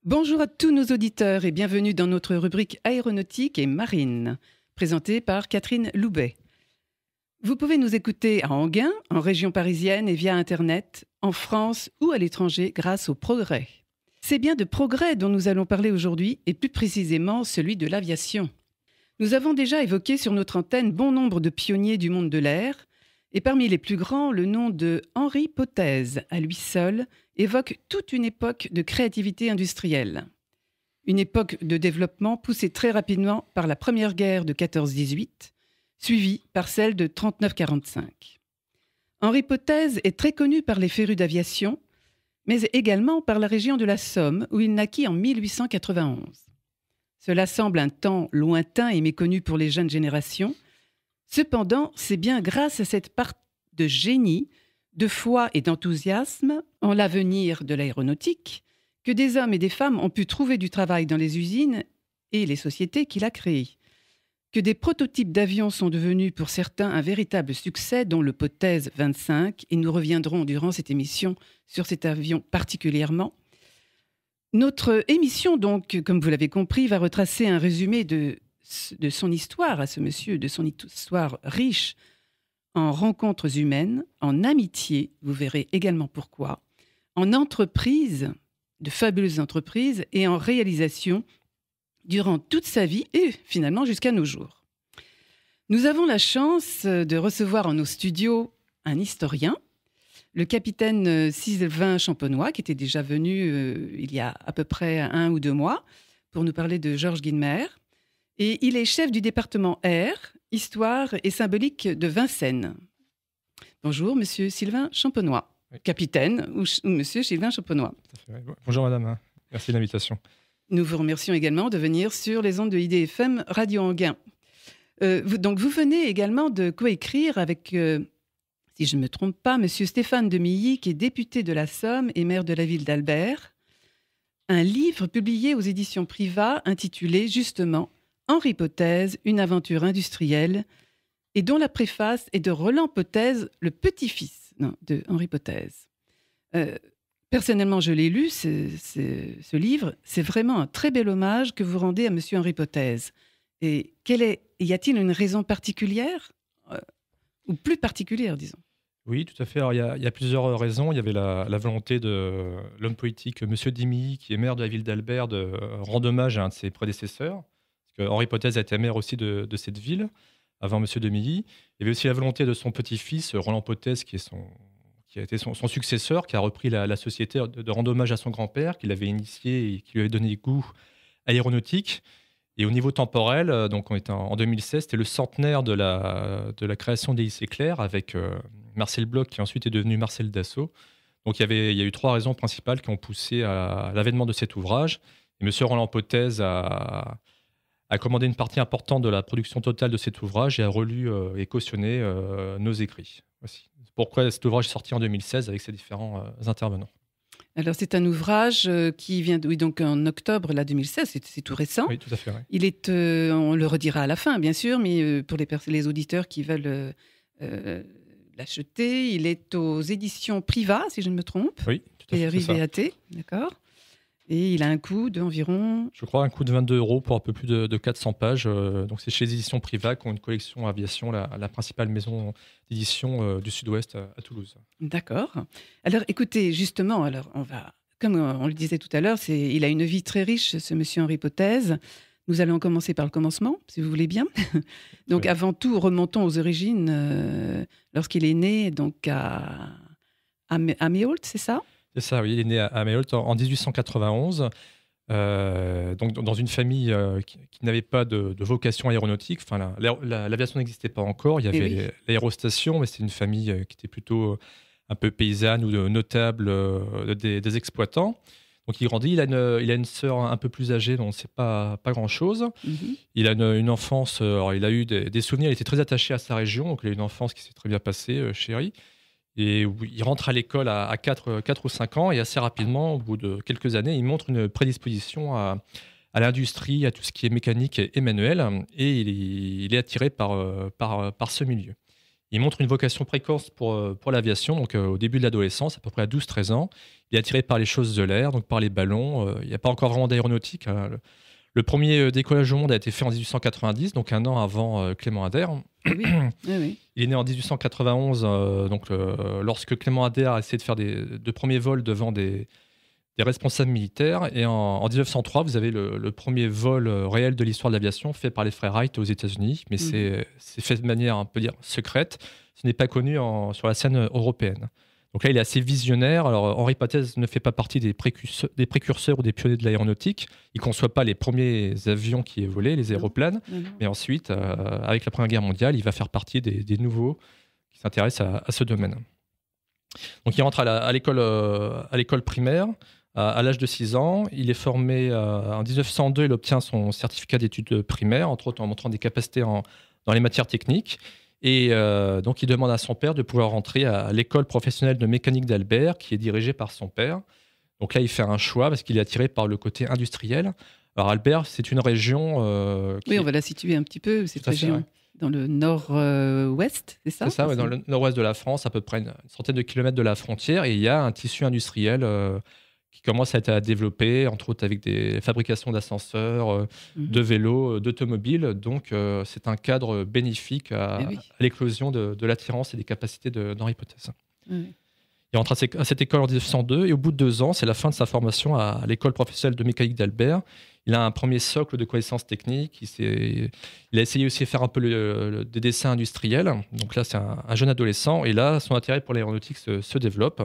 Bonjour à tous nos auditeurs et bienvenue dans notre rubrique aéronautique et marine, présentée par Catherine Loubet. Vous pouvez nous écouter à Enghien, en région parisienne et via Internet, en France ou à l'étranger grâce au progrès. C'est bien de progrès dont nous allons parler aujourd'hui et plus précisément celui de l'aviation. Nous avons déjà évoqué sur notre antenne bon nombre de pionniers du monde de l'air et parmi les plus grands, le nom de Henri Potez, à lui seul, évoque toute une époque de créativité industrielle. Une époque de développement poussée très rapidement par la première guerre de 14-18, suivie par celle de 39-45. Henri Potez est très connu par les férus d'aviation, mais également par la région de la Somme, où il naquit en 1891. Cela semble un temps lointain et méconnu pour les jeunes générations. Cependant, c'est bien grâce à cette part de génie, de foi et d'enthousiasme en l'avenir de l'aéronautique que des hommes et des femmes ont pu trouver du travail dans les usines et les sociétés qu'il a créées. Que des prototypes d'avions sont devenus pour certains un véritable succès, dont le Potez 25, et nous reviendrons durant cette émission sur cet avion particulièrement. Notre émission, donc, comme vous l'avez compris, va retracer un résumé de son histoire à ce monsieur, de son histoire riche en rencontres humaines, en amitié, vous verrez également pourquoi, en entreprises, de fabuleuses entreprises, et en réalisation durant toute sa vie et finalement jusqu'à nos jours. Nous avons la chance de recevoir en nos studios un historien, le capitaine Sylvain Champenois, qui était déjà venu il y a à peu près 1 ou 2 mois pour nous parler de Georges Guilmer. Et il est chef du département Air, Histoire et Symbolique de Vincennes. Bonjour, monsieur Sylvain Champenois, oui. Capitaine ou monsieur Sylvain Champenois. Oui. Bonjour madame, merci de l'invitation. Nous vous remercions également de venir sur les ondes de IDFM Radio Enghien. Vous venez également de coécrire avec, si je ne me trompe pas, monsieur Stéphane de Milly, qui est député de la Somme et maire de la ville d'Albert, un livre publié aux éditions Privat intitulé justement Henri Potez, une aventure industrielle, et dont la préface est de Roland Potez, le petit-fils de Henri Potez. Personnellement, je l'ai lu, ce livre. C'est vraiment un très bel hommage que vous rendez à monsieur Henri Potez. Et y a-t-il une raison particulière, ou plus particulière, disons? Oui, tout à fait. Alors, il y a plusieurs raisons. Il y avait la volonté de l'homme politique, monsieur Dimilly, qui est maire de la ville d'Albert, de rendre hommage à un de ses prédécesseurs. Parce que Henri Potez a été maire aussi de cette ville, avant monsieur Dimilly. Il y avait aussi la volonté de son petit-fils, Roland Potez, qui a été son successeur, qui a repris la société, de rendre hommage à son grand-père, qui l'avait initié et qui lui avait donné goût à l'aéronautique. Et au niveau temporel, donc on était en 2016, c'était le centenaire de la création des lycées Clerc avec Marcel Bloch, qui ensuite est devenu Marcel Dassault. Donc il y a eu 3 raisons principales qui ont poussé à l'avènement de cet ouvrage. Et monsieur Roland Potez a commandé une partie importante de la production totale de cet ouvrage et a relu et cautionné nos écrits. Voici pourquoi cet ouvrage est sorti en 2016 avec ses différents intervenants. Alors, c'est un ouvrage qui vient donc en octobre 2016, c'est tout récent. Oui, tout à fait. Ouais. Il est, on le redira à la fin, bien sûr, mais pour les auditeurs qui veulent l'acheter, il est aux éditions Privat, si je ne me trompe. Oui, tout à fait. Et RIVAT, d'accord. Et il a un coût d'environ... Je crois un coût de 22 € pour un peu plus de 400 pages. Donc c'est chez les éditions Privat qui ont une collection aviation, la principale maison d'édition du Sud-Ouest à Toulouse. D'accord. Alors écoutez, justement, comme on le disait tout à l'heure, il a une vie très riche, ce monsieur Henri Potez. Nous allons commencer par le commencement, si vous voulez bien. Donc oui. Avant tout, remontons aux origines. Lorsqu'il est né donc à Méault, c'est ça ? C'est ça, oui, il est né à Méault en 1891, donc dans une famille qui n'avait pas de vocation aéronautique. Enfin, l'aviation n'existait pas encore, il y avait l'aérostation, mais c'était une famille qui était plutôt un peu paysanne ou de notables des exploitants. Donc il grandit, il a une sœur un peu plus âgée, dont on ne sait pas grand-chose. Mm-hmm. Il a une enfance, alors il a eu des souvenirs, il était très attaché à sa région, donc il a eu une enfance qui s'est très bien passée, chérie. Et il rentre à l'école à 4 ou 5 ans et assez rapidement, au bout de quelques années, il montre une prédisposition à l'industrie, à tout ce qui est mécanique et manuel, et il est attiré par ce milieu. Il montre une vocation précoce pour l'aviation, donc au début de l'adolescence, à peu près à 12-13 ans. Il est attiré par les choses de l'air, donc par les ballons. Il n'y a pas encore vraiment d'aéronautique, hein. Le premier décollage au monde a été fait en 1890, donc un an avant Clément Ader. Oui, oui. Il est né en 1891, lorsque Clément Ader a essayé de faire de premiers vols devant des responsables militaires. Et en 1903, vous avez le premier vol réel de l'histoire de l'aviation fait par les frères Wright aux États-Unis, mais c'est fait de manière, on peut dire, secrète. Ce n'est pas connu sur la scène européenne. Donc là, il est assez visionnaire. Alors, Henri Potez ne fait pas partie des précurseurs ou des pionniers de l'aéronautique. Il ne conçoit pas les premiers avions qui aient volé, les aéroplanes. Non. Mais ensuite, avec la Première Guerre mondiale, il va faire partie des nouveaux qui s'intéressent à ce domaine. Donc, il rentre à l'école primaire. À l'âge de 6 ans, il est formé en 1902, il obtient son certificat d'études primaires, entre autres en montrant des capacités dans les matières techniques. Et donc, il demande à son père de pouvoir rentrer à l'école professionnelle de mécanique d'Albert, qui est dirigée par son père. Donc là, il fait un choix parce qu'il est attiré par le côté industriel. Alors, Albert, c'est une région... Oui, on va la situer un petit peu, cette région. Ouais. Dans le nord-ouest, c'est ça? C'est ça, ouais, dans le nord-ouest de la France, à peu près une centaine de kilomètres de la frontière. Et il y a un tissu industriel qui commence à être développé, entre autres avec des fabrications d'ascenseurs, de vélos, d'automobiles. Donc, c'est un cadre bénéfique à l'éclosion de l'attirance et des capacités d'Henri Potez. Il rentre à cette école en 1902 et au bout de 2 ans, c'est la fin de sa formation à l'école professionnelle de mécanique d'Albert. Il a un premier socle de connaissances techniques. Il a essayé aussi de faire un peu des dessins industriels. Donc là, c'est un jeune adolescent. Et là, son intérêt pour l'aéronautique se développe.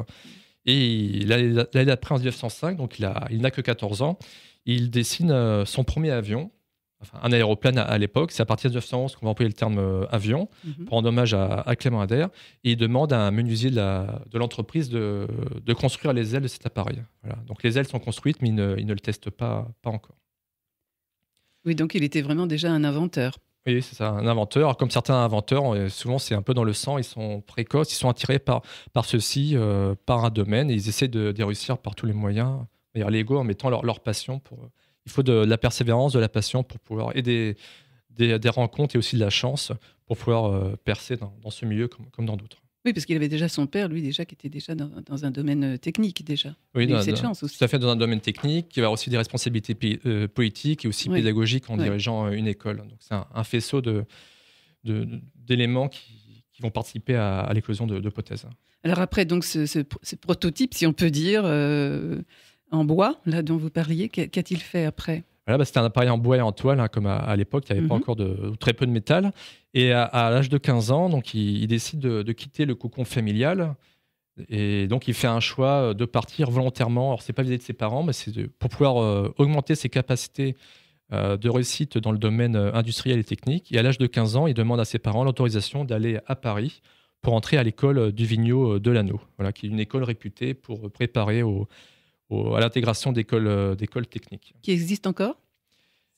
Et l'année d'après, en 1905, donc il n'a que 14 ans, il dessine son premier avion, enfin un aéroplane à l'époque. C'est à partir de 1911 qu'on va employer le terme avion, pour rendre hommage à Clément Ader. Et il demande à un menuisier de l'entreprise de construire les ailes de cet appareil. Voilà. Donc les ailes sont construites, mais il ne le teste pas encore. Oui, donc il était vraiment déjà un inventeur. Oui, c'est ça, un inventeur. Alors, comme certains inventeurs, souvent c'est un peu dans le sang, ils sont précoces, ils sont attirés par ceci, par un domaine, et ils essaient de réussir par tous les moyens, légaux, en mettant leur passion. Il faut de la persévérance, de la passion pour pouvoir aider des rencontres et aussi de la chance pour pouvoir percer dans ce milieu comme dans d'autres. Oui, parce qu'il avait déjà son père, lui, déjà, qui était déjà dans un domaine technique, déjà. Oui, il a eu cette chance aussi. Tout à fait, dans un domaine technique, qui va aussi des responsabilités politiques et aussi pédagogiques en dirigeant une école. Donc, c'est un faisceau d'éléments qui vont participer à l'éclosion de Potez. Alors après, donc, ce prototype, si on peut dire, en bois, là, dont vous parliez, qu'a-t-il fait après ? Voilà, c'était un appareil en bois et en toile, hein, comme à l'époque, il n'y avait pas encore très peu de métal. Et à l'âge de 15 ans, donc, il décide de quitter le cocon familial. Et donc, il fait un choix de partir volontairement. Alors, ce n'est pas vis-à-vis de ses parents, mais c'est pour pouvoir augmenter ses capacités de réussite dans le domaine industriel et technique. Et à l'âge de 15 ans, il demande à ses parents l'autorisation d'aller à Paris pour entrer à l'école du Vigneault de Lanneau, voilà, qui est une école réputée pour préparer à l'intégration d'écoles techniques. Qui existe encore ?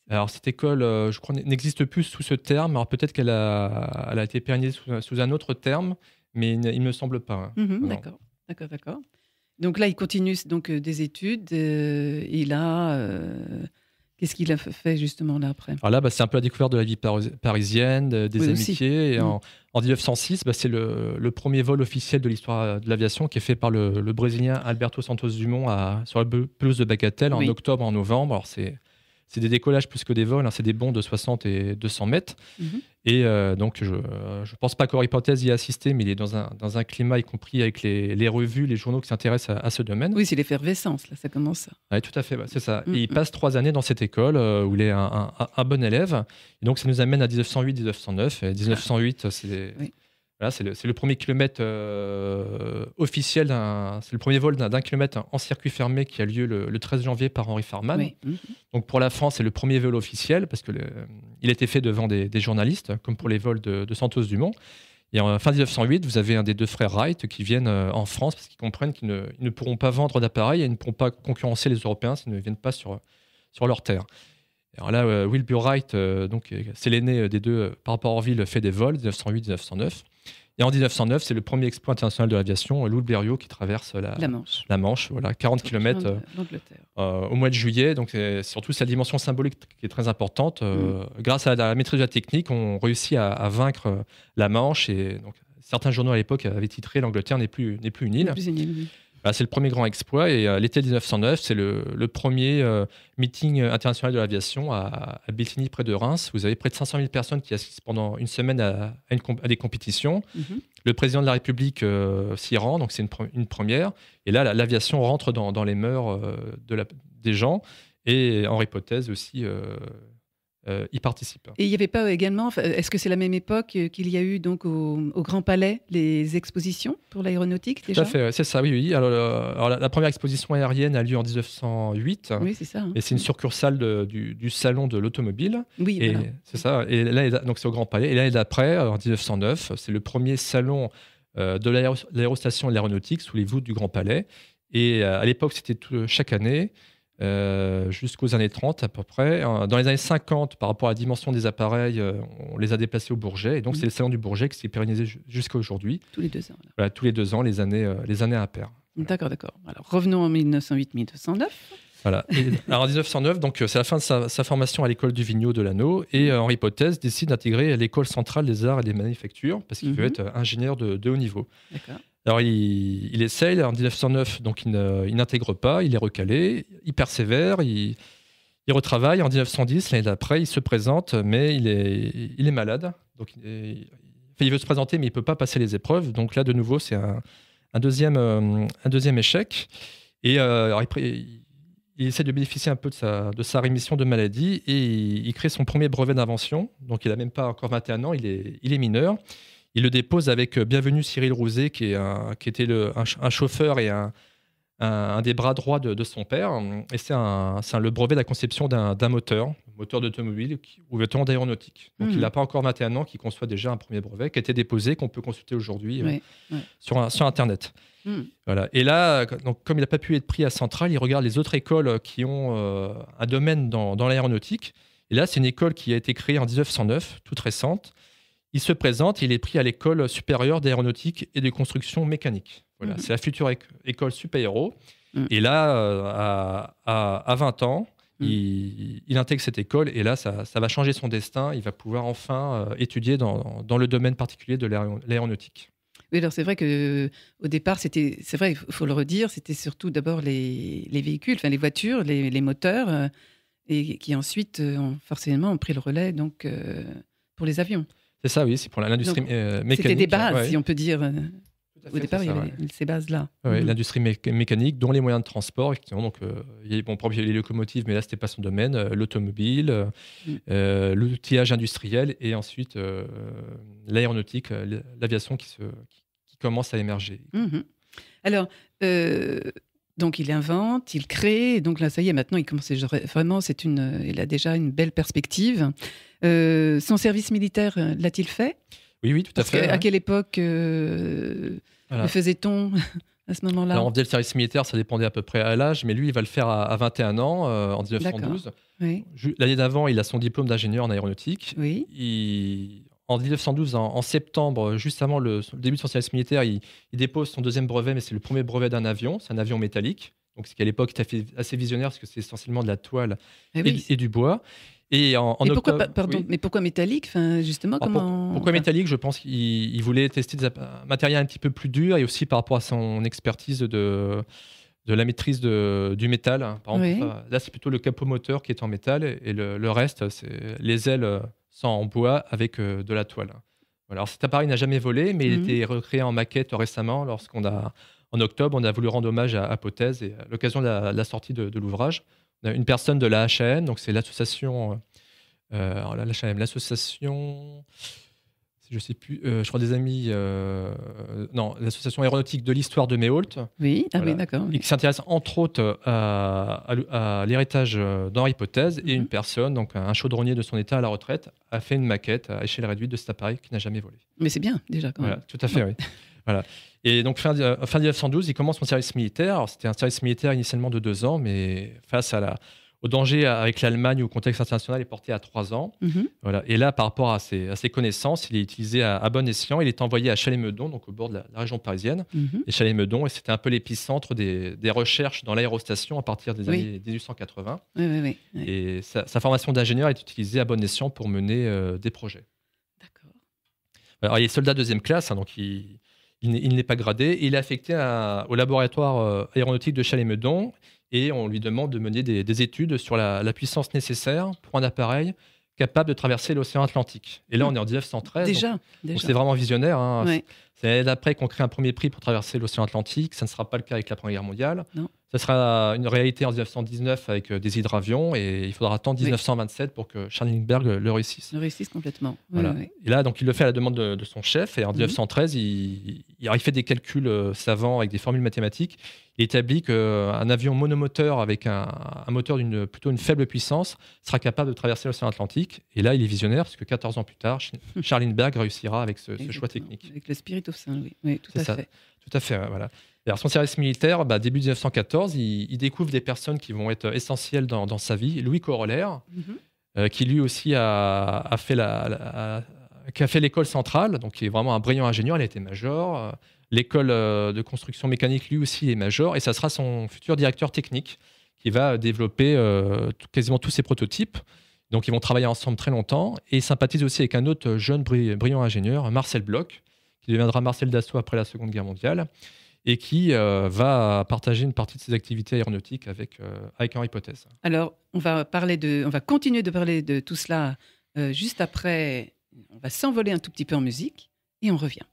Alors, cette école, je crois, n'existe plus sous ce terme. Alors, peut-être qu'elle a été pérennisée sous un autre terme, mais il ne me semble pas. D'accord. Donc là, il continue donc, des études. Il a... Qu'est-ce qu'il a fait justement là après ? Alors là, c'est un peu la découverte de la vie parisienne, des amitiés. Et en 1906, c'est le premier vol officiel de l'histoire de l'aviation qui est fait par le Brésilien Alberto Santos Dumont sur la pelouse de Bagatelle en octobre, en novembre. Alors c'est des décollages plus que des vols, hein, c'est des bonds de 60 et 200 mètres. Et donc, je ne pense pas qu'Henri Potez y a assisté, mais il est dans un climat, y compris avec les revues, les journaux qui s'intéressent à ce domaine. Oui, c'est l'effervescence, là, ça commence. Oui, tout à fait, c'est ça. Et il passe 3 années dans cette école où il est un bon élève. Et donc, ça nous amène à 1908-1909. Et 1908, c'est le premier kilomètre officiel, c'est le premier vol d'un kilomètre en circuit fermé qui a lieu le 13 janvier par Henri Farman. Donc pour la France, c'est le premier vol officiel parce qu'il a été fait devant des journalistes, comme pour les vols de Santos Dumont. Et en fin 1908, vous avez un des 2 frères Wright qui viennent en France parce qu'ils comprennent qu'ils ne pourront pas vendre d'appareils et ils ne pourront pas concurrencer les Européens s'ils ne viennent pas sur leur terre. Alors là, Wilbur Wright, c'est l'aîné des 2 par rapport à Orville, fait des vols 1908-1909. Et en 1909, c'est le premier exploit international de l'aviation, Louis Blériot, qui traverse la Manche, voilà, 40 km au mois de juillet. Donc, c'est surtout sa dimension symbolique qui est très importante. Grâce à la maîtrise de la technique, on réussit à vaincre la Manche. Et donc, certains journaux à l'époque avaient titré «L'Angleterre n'est plus une île». Plus une île, oui. Voilà, c'est le premier grand exploit et l'été 1909, c'est le premier meeting international de l'aviation à Béthigny, près de Reims. Vous avez près de 500 000 personnes qui assistent pendant une semaine à des compétitions. Le président de la République s'y rend, donc c'est une première. Et là, l'aviation rentre dans les mœurs des gens. Et Henri Potez aussi y participe. Et il n'y avait pas également, est-ce que c'est la même époque qu'il y a eu donc au Grand Palais les expositions pour l'aéronautique déjà? Tout à fait, ouais, c'est ça, oui, oui. Alors, la première exposition aérienne a lieu en 1908. Oui, c'est ça. Hein. Et c'est une succursale du salon de l'automobile. Oui, et voilà. c'est ça. Et là, donc c'est au Grand Palais. Et l'année d'après, en 1909, c'est le premier salon de l'aérostation et de l'aéronautique sous les voûtes du Grand Palais. Et à l'époque, c'était chaque année. Jusqu'aux années 30 à peu près. Dans les années 50, par rapport à la dimension des appareils, on les a déplacés au Bourget. Et donc, c'est le salon du Bourget qui s'est pérennisé jusqu'à aujourd'hui. Tous les 2 ans. Voilà, tous les 2 ans, les années impaires. Voilà. D'accord. Alors, revenons en 1908-1909. Voilà. Alors, en 1909, donc, c'est la fin de sa formation à l'école du Vigneault de Lanneau. Et Henri Potez décide d'intégrer l'école centrale des arts et des manufactures parce qu'il veut être ingénieur de haut niveau. D'accord. Alors, il essaye en 1909, donc il n'intègre pas, il est recalé, il persévère, il retravaille. En 1910, l'année d'après, il se présente, mais il est malade. Donc, il veut se présenter, mais il ne peut pas passer les épreuves. Donc là, de nouveau, c'est un deuxième échec. Et il essaie de bénéficier un peu de sa rémission de maladie et il crée son premier brevet d'invention. Donc, il n'a même pas encore 21 ans, il est mineur. Il le dépose avec Bienvenu Cyril Rouzet, qui était un chauffeur et un des bras droits de son père. Et c'est le brevet de la conception d'un moteur d'automobile ou moteur d'aéronautique. Donc, il n'a pas encore 21 ans, qu'il conçoit déjà un premier brevet qui a été déposé, qu'on peut consulter aujourd'hui sur Internet. Voilà. Et là, donc, comme il n'a pas pu être pris à Centrale, il regarde les autres écoles qui ont un domaine dans l'aéronautique. Et là, c'est une école qui a été créée en 1909, toute récente. Il se présente, il est pris à l'école supérieure d'aéronautique et de construction mécanique. Voilà, c'est la future école Supaéro. Et là, à 20 ans, il intègre cette école et là, ça va changer son destin. Il va pouvoir enfin étudier dans le domaine particulier de l'aéronautique. Oui, alors c'est vrai qu'au départ, c'est vrai, il faut le redire, c'était surtout d'abord les véhicules, enfin les voitures, les moteurs, et qui ensuite forcément ont pris le relais donc, pour les avions. C'est ça, oui, c'est pour l'industrie mécanique. C'était des bases, si on peut dire. Au départ, il y avait ces bases-là. Ouais, l'industrie mécanique, dont les moyens de transport. Donc, il y a les locomotives, mais là, ce n'était pas son domaine. L'automobile, l'outillage industriel et ensuite l'aéronautique, l'aviation qui commence à émerger. Alors, donc, il invente, il crée. Et donc là, ça y est, maintenant, il commence vraiment, il a déjà une belle perspective. Son service militaire, l'a-t-il fait? Oui, tout à fait. À quelle époque le faisait-on à ce moment-là? Alors, on faisait le service militaire, ça dépendait à peu près à l'âge, mais lui, il va le faire à 21 ans, en 1912. Oui. L'année d'avant, il a son diplôme d'ingénieur en aéronautique. Oui. En 1912, en septembre, juste avant le début de son service militaire, il dépose son deuxième brevet, mais c'est le premier brevet d'un avion. C'est un avion métallique. Donc, ce qui à l'époque était assez visionnaire, parce que c'est essentiellement de la toile et du bois. Et mais pourquoi métallique, justement, pourquoi métallique? Je pense qu'il voulait tester des matériels un petit peu plus durs et aussi par rapport à son expertise de la maîtrise du métal. Par exemple, là, c'est plutôt le capot moteur qui est en métal et le reste, c'est les ailes sont en bois avec de la toile. Voilà. Alors, cet appareil n'a jamais volé, mais il a été recréé en maquette récemment en octobre, on a voulu rendre hommage à Potez et à l'occasion de la sortie de l'ouvrage. On a une personne de la HAN, donc c'est l'association, l'association, je ne sais plus, je crois des amis, l'association aéronautique de l'histoire de Méault. Oui, oui, d'accord. Et qui s'intéresse entre autres à l'héritage d'Henri Potez et une personne, donc un chaudronnier de son état à la retraite, a fait une maquette à échelle réduite de cet appareil qui n'a jamais volé. Mais c'est bien déjà quand même. Voilà, tout à fait, oui. Voilà. Et donc, fin 1912, il commence son service militaire. Alors, c'était un service militaire initialement de 2 ans, mais face au danger avec l'Allemagne ou au contexte international, il est porté à 3 ans. Voilà. Et là, par rapport à ses connaissances, il est utilisé à bon escient. Il est envoyé à Chalais-Meudon, donc au bord de la région parisienne. Et Chalais-Meudon, et c'était un peu l'épicentre des recherches dans l'aérostation à partir des années 1880. Oui. Et sa formation d'ingénieur est utilisée à bon escient pour mener des projets. Alors, il est soldat deuxième classe, hein, donc il n'est pas gradé. Et il est affecté au laboratoire aéronautique de Chalais-Meudon et on lui demande de mener des études sur la puissance nécessaire pour un appareil capable de traverser l'océan Atlantique. Et là, Hum, on est en 1913, donc déjà. c'est vraiment visionnaire, hein. Ouais, C'est l'année d'après qu'on crée un premier prix pour traverser l'océan Atlantique. Ça ne sera pas le cas avec la Première Guerre mondiale. non, Ça sera une réalité en 1919 avec des hydravions et il faudra attendre oui, 1927 pour que Charles Lindbergh le réussisse. le réussissent complètement. Oui, Voilà. oui. Et là, donc, il le fait à la demande de son chef. Et en Mhm. 1913, il fait des calculs savants avec des formules mathématiques. Il établit qu'un avion monomoteur avec un moteur plutôt une faible puissance sera capable de traverser l'océan Atlantique. Et là, il est visionnaire parce que 14 ans plus tard, Charles Lindbergh réussira avec ce choix Exactement. technique. Avec le Spirit of Saint-Louis. Oui, tout C'est à ça, fait. tout à fait. Ouais, voilà. Et alors, son service militaire, début 1914, il découvre des personnes qui vont être essentielles dans sa vie. Louis Corollaire, Mhm. qui lui aussi a fait qui a fait l'école centrale, donc qui est vraiment un brillant ingénieur. Il a été major. L'école de construction mécanique, lui aussi, il est major. Et ça sera son futur directeur technique qui va développer quasiment tous ses prototypes. Donc, ils vont travailler ensemble très longtemps. Et il sympathise aussi avec un autre jeune brillant ingénieur, Marcel Bloch, qui deviendra Marcel Dassault après la Seconde Guerre mondiale et qui va partager une partie de ses activités aéronautiques avec Henri Potez. Alors, on va continuer de parler de tout cela juste après. On va s'envoler un tout petit peu en musique et on revient.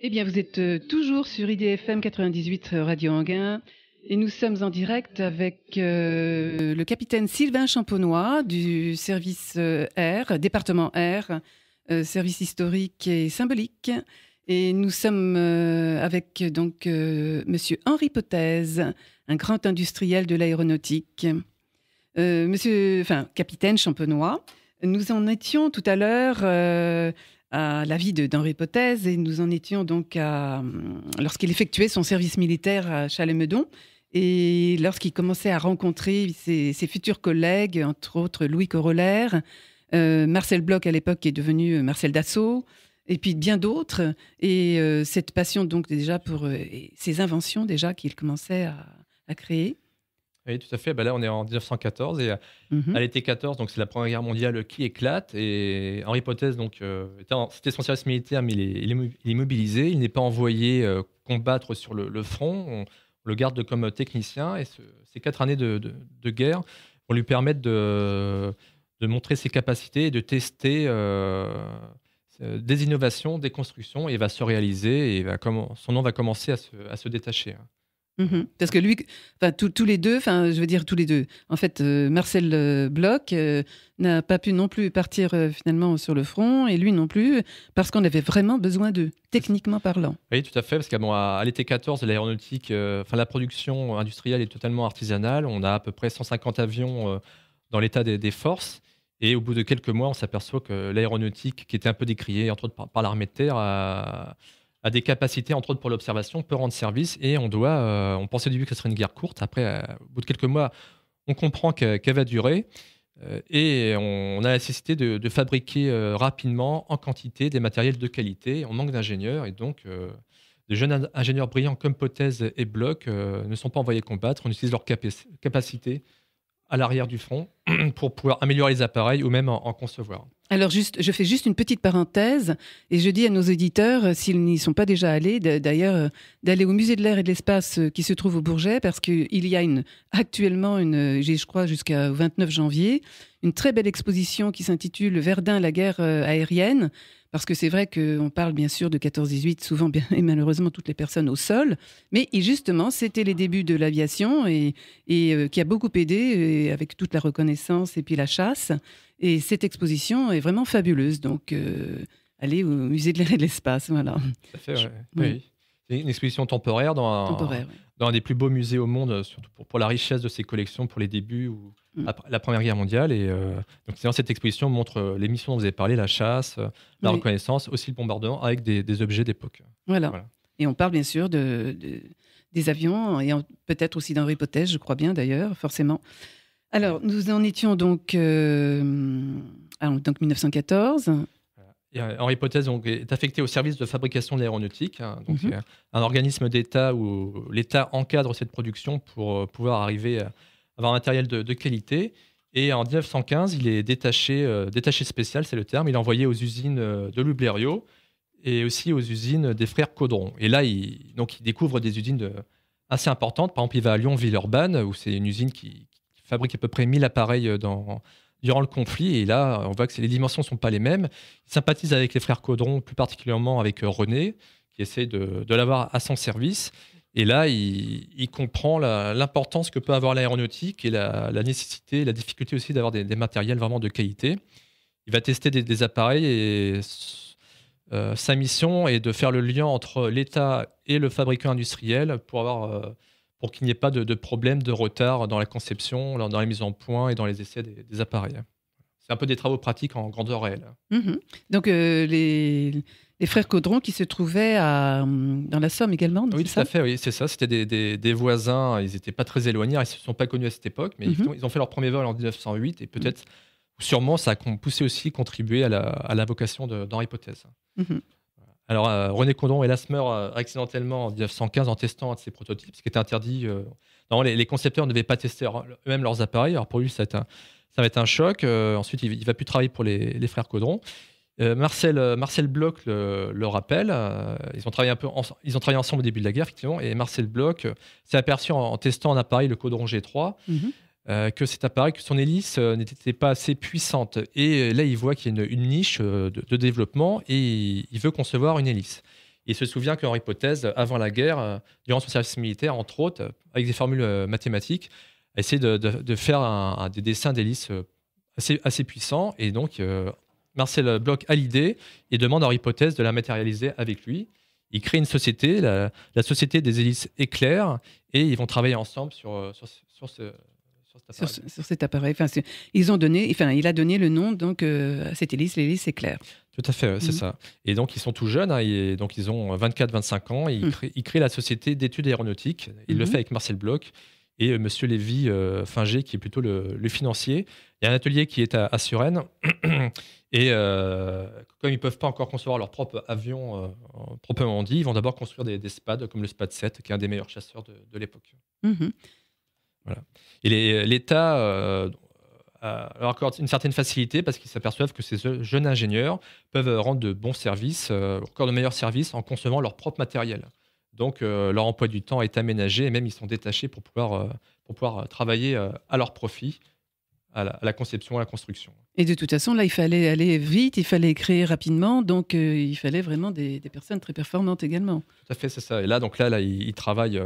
Eh bien, vous êtes toujours sur IDFM 98 Radio Anguin et nous sommes en direct avec le capitaine Sylvain Champonois du service R, département R, service historique et symbolique. Et nous sommes avec donc monsieur Henri Potez, un grand industriel de l'aéronautique. Capitaine Champonois, nous en étions tout à l'heure à la vie d'Henri Potez et nous en étions donc lorsqu'il effectuait son service militaire à Chalais-Meudon et lorsqu'il commençait à rencontrer ses futurs collègues, entre autres Louis Corollaire, Marcel Bloch à l'époque qui est devenu Marcel Dassault, et puis bien d'autres, et cette passion donc déjà pour ces inventions déjà qu'il commençait à créer. Oui, tout à fait. Là, on est en 1914 et à l'été 14, donc c'est la Première Guerre mondiale qui éclate. Et Henri Potez, donc, c'était son service militaire, mais il est mobilisé. Il n'est pas envoyé combattre sur le front. On le garde comme technicien. Et ces 4 années de guerre vont lui permettre de montrer ses capacités et de tester des innovations, des constructions. Et il va se réaliser et son nom va commencer à se détacher. Parce que lui, tous les deux, tous les deux. En fait, Marcel Bloch n'a pas pu non plus partir finalement sur le front, et lui non plus, parce qu'on avait vraiment besoin d'eux, techniquement parlant. Oui, tout à fait, parce qu'à l'été 14, l'aéronautique, la production industrielle est totalement artisanale. On a à peu près 150 avions dans l'état des forces. Et au bout de quelques mois, on s'aperçoit que l'aéronautique, qui était un peu décriée, entre autres par l'armée de terre, a des capacités, entre autres pour l'observation, peut rendre service. Et on pensait au début que ce serait une guerre courte. Après, au bout de quelques mois, on comprend qu'elle va durer. Et on a la nécessité de fabriquer rapidement, en quantité, des matériels de qualité. On manque d'ingénieurs. Et donc, de jeunes ingénieurs brillants comme Potez et Bloch ne sont pas envoyés combattre. On utilise leurs capacités à l'arrière du front pour pouvoir améliorer les appareils ou même en concevoir. Alors, je fais juste une petite parenthèse et je dis à nos auditeurs, s'ils n'y sont pas déjà allés, d'ailleurs, d'aller au Musée de l'air et de l'espace qui se trouve au Bourget, parce qu'il y a actuellement, je crois jusqu'au 29 janvier, une très belle exposition qui s'intitule « Verdun, la guerre aérienne », parce que c'est vrai qu'on parle bien sûr de 14-18, souvent bien, et malheureusement toutes les personnes au sol, mais justement, c'était les débuts de l'aviation et qui a beaucoup aidé avec toute la reconnaissance et puis la chasse. Et cette exposition est vraiment fabuleuse. Donc, allez au Musée de l'air et de l'espace. Voilà. Tout à fait, ouais. Oui. C'est une exposition temporaire dans un des plus beaux musées au monde, surtout pour la richesse de ses collections pour les débuts ou la Première Guerre mondiale. Et donc, cette exposition montre les missions dont vous avez parlé, la chasse, la reconnaissance, aussi le bombardement avec des objets d'époque. Voilà. Et on parle bien sûr des avions et peut-être aussi d'Henri Potez, je crois bien d'ailleurs, forcément. Alors, nous en étions donc 1914. Et Henri Potez est affecté au service de fabrication de l'aéronautique, un organisme d'État où l'État encadre cette production pour pouvoir arriver à avoir un matériel de qualité. Et en 1915, il est détaché spécial, c'est le terme. Il est envoyé aux usines de Louis Blériot et aussi aux usines des frères Caudron. Et là, il découvre des usines assez importantes. Par exemple, il va à Lyon-Villeurbanne, où c'est une usine qui fabrique à peu près 1000 appareils durant le conflit. Et là, on voit que les dimensions ne sont pas les mêmes. Il sympathise avec les frères Caudron, plus particulièrement avec René, qui essaie de l'avoir à son service. Et là, il comprend l'importance que peut avoir l'aéronautique et la nécessité, la difficulté aussi d'avoir des matériels vraiment de qualité. Il va tester des appareils et sa mission est de faire le lien entre l'État et le fabricant industriel pour qu'il n'y ait pas de problème, de retard dans la conception, dans la mise en point et dans les essais des appareils. C'est un peu des travaux pratiques en grandeur réelle. Donc, les frères Caudron qui se trouvaient dans la Somme également. Oui, tout à fait, oui, c'est ça. C'était des voisins, ils n'étaient pas très éloignés, ils ne se sont pas connus à cette époque, mais ils ont fait leur premier vol en 1908 et peut-être, sûrement, ça a contribué à la vocation d'Henri Potez. Alors, René Caudron, hélas, meurt accidentellement en 1915 en testant un de ses prototypes, ce qui était interdit. Les concepteurs ne devaient pas tester eux-mêmes leurs appareils. Alors, pour lui, ça va être un choc. Ensuite, il ne va plus travailler pour les frères Caudron. Marcel Bloch le rappelle. Ils ont travaillé ensemble au début de la guerre, effectivement. Et Marcel Bloch s'est aperçu en testant un appareil, le Caudron G3, que cet appareil, que son hélice n'était pas assez puissante. Et là, il voit qu'il y a une niche de développement et il veut concevoir une hélice. Il se souvient qu'Henri Potez, avant la guerre, durant son service militaire, entre autres, avec des formules mathématiques, a essayé de faire des dessins d'hélices assez puissants. Et donc, Marcel Bloch a l'idée et demande à Henri Potez de la matérialiser avec lui. Il crée une société, la Société des hélices éclairs, et ils vont travailler ensemble sur cet appareil. Sur cet appareil. Il a donné le nom donc, à cette hélice, l'hélice éclair. Tout à fait, c'est ça. Et donc, ils sont tout jeunes, et donc ils ont 24-25 ans. Et ils créent la Société d'études aéronautiques. Il le fait avec Marcel Bloch et Monsieur Lévy Finger, qui est plutôt le financier. Il y a un atelier qui est à Suresnes. Et comme ils ne peuvent pas encore concevoir leur propre avion proprement dit, ils vont d'abord construire des SPAD, comme le SPAD 7, qui est un des meilleurs chasseurs de l'époque. Voilà. Et l'État leur accorde une certaine facilité parce qu'ils s'aperçoivent que ces jeunes ingénieurs peuvent rendre de bons services, encore de meilleurs services en concevant leur propre matériel. Donc leur emploi du temps est aménagé et même ils sont détachés pour pouvoir travailler à leur profit, à la conception, à la construction. Et de toute façon, là, il fallait aller vite, il fallait créer rapidement, donc il fallait vraiment des personnes très performantes également. Tout à fait, c'est ça. Et là, ils travaillent...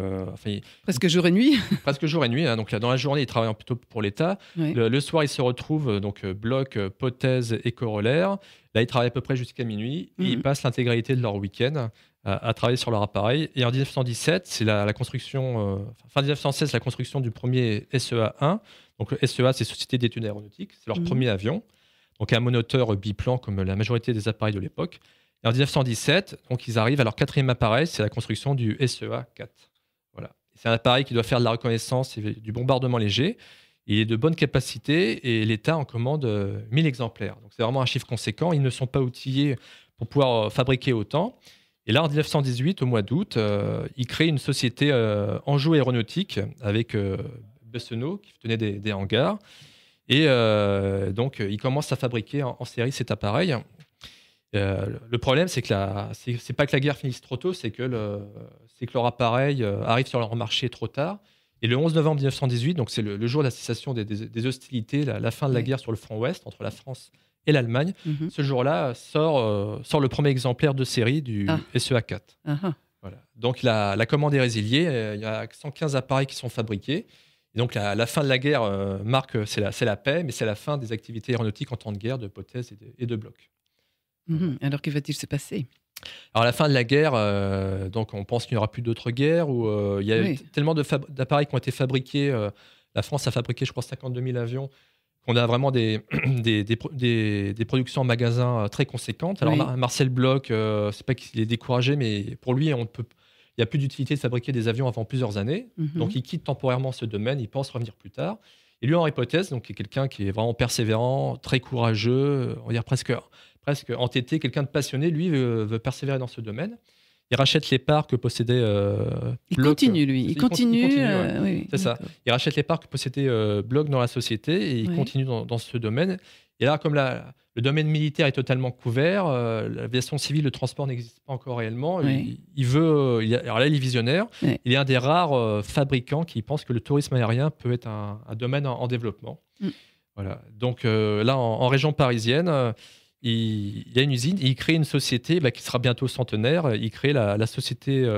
presque jour et nuit. Presque jour et nuit. Hein. Donc là, dans la journée, ils travaillent plutôt pour l'État. Oui. Le soir, ils se retrouvent, Bloch, Potez et Corollaire. Là, ils travaillent à peu près jusqu'à minuit. Et ils passent l'intégralité de leur week-end à travailler sur leur appareil. Et en 1917, c'est la construction... fin 1916, la construction du premier SEA-1. Donc le SEA, c'est Société d'études aéronautiques, c'est leur premier avion, donc un monoteur biplan comme la majorité des appareils de l'époque. Et en 1917, donc ils arrivent à leur quatrième appareil, c'est la construction du SEA-4. Voilà. C'est un appareil qui doit faire de la reconnaissance et du bombardement léger. Il est de bonne capacité et l'État en commande 1000 exemplaires. Donc c'est vraiment un chiffre conséquent. Ils ne sont pas outillés pour pouvoir fabriquer autant. Et là, en 1918, au mois d'août, ils créent une société Anjou Aéronautique avec Bessenot, qui tenait des hangars. Et donc, ils commencent à fabriquer en série cet appareil. Le problème, c'est que c'est pas que la guerre finisse trop tôt, c'est que leur appareil arrive sur leur marché trop tard. Et le 11 novembre 1918, donc c'est le jour de la cessation des hostilités, la fin de la guerre sur le front ouest entre la France et l'Allemagne. Ce jour-là sort le premier exemplaire de série du SEA-4. Voilà. Donc la commande est résiliée. Il y a 115 appareils qui sont fabriqués. Et donc la fin de la guerre marque, c'est la paix, mais c'est la fin des activités aéronautiques en temps de guerre de Potez et de Bloch. Alors que va-t-il se passer ? Alors à la fin de la guerre, donc on pense qu'il n'y aura plus d'autres guerres, où il y a tellement d'appareils qui ont été fabriqués. La France a fabriqué, je crois, 52 000 avions, qu'on a vraiment des productions en magasin très conséquentes. Alors Marcel Bloch, c'est pas qu'il est découragé, mais pour lui, il n'y a plus d'utilité de fabriquer des avions avant plusieurs années. Donc, il quitte temporairement ce domaine. Il pense revenir plus tard. Et lui, Henri Potez, donc, qui est quelqu'un qui est vraiment persévérant, très courageux, on va dire presque entêté, quelqu'un de passionné, lui, veut persévérer dans ce domaine. Il rachète les parts que possédait il Bloch. Continue, lui. Il continue. Oui, c'est ça. Il rachète les parts que possédait Bloch dans la société et il continue dans ce domaine. Et là, comme le domaine militaire est totalement couvert, l'aviation civile, le transport n'existe pas encore réellement. Alors là, il est visionnaire. Il est un des rares fabricants qui pense que le tourisme aérien peut être un domaine en développement. Voilà. Donc là, en région parisienne, il y a une usine. Il crée une société qui sera bientôt centenaire. Il crée la société